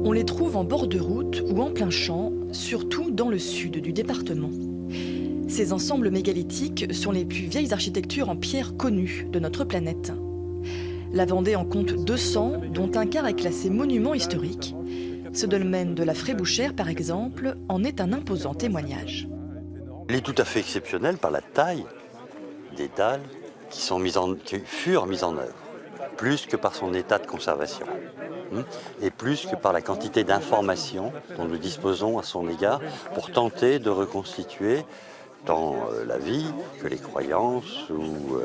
On les trouve en bord de route ou en plein champ, surtout dans le sud du département. Ces ensembles mégalithiques sont les plus vieilles architectures en pierre connues de notre planète. La Vendée en compte 200, dont un quart est classé monument historique. Ce dolmen de la Frébouchère, par exemple, en est un imposant témoignage. Il est tout à fait exceptionnel par la taille des dalles qui furent mises en œuvre, plus que par son état de conservation, et plus que par la quantité d'informations dont nous disposons à son égard pour tenter de reconstituer tant la vie que les croyances ou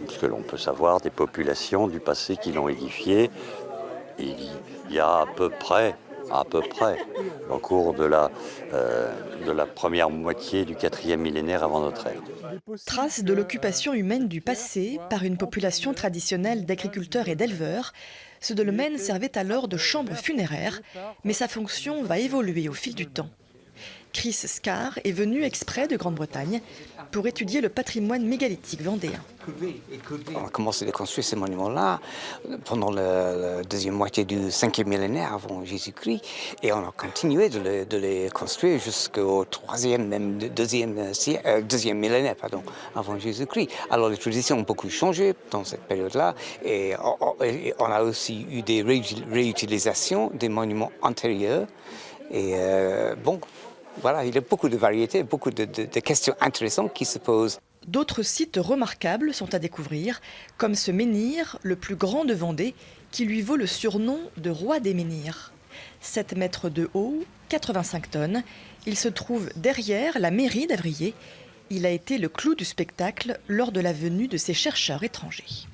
ce que l'on peut savoir des populations du passé qui l'ont édifié. Il y a à peu près, au cours de la première moitié du 4e millénaire avant notre ère. Traces de l'occupation humaine du passé par une population traditionnelle d'agriculteurs et d'éleveurs, ce dolmen servait alors de chambre funéraire, mais sa fonction va évoluer au fil du temps. Chris Scarr est venu exprès de Grande-Bretagne pour étudier le patrimoine mégalithique vendéen. On a commencé à construire ces monuments-là pendant la deuxième moitié du 5e millénaire avant Jésus-Christ, et on a continué de les construire jusqu'au 3e, même 2e millénaire avant Jésus-Christ. Alors les traditions ont beaucoup changé dans cette période-là, et on a aussi eu des réutilisations des monuments antérieurs. Et voilà, il y a beaucoup de variétés, beaucoup de questions intéressantes qui se posent. D'autres sites remarquables sont à découvrir, comme ce menhir, le plus grand de Vendée, qui lui vaut le surnom de roi des menhirs. 7 mètres de haut, 85 tonnes, il se trouve derrière la mairie d'Avrier. Il a été le clou du spectacle lors de la venue de ces chercheurs étrangers.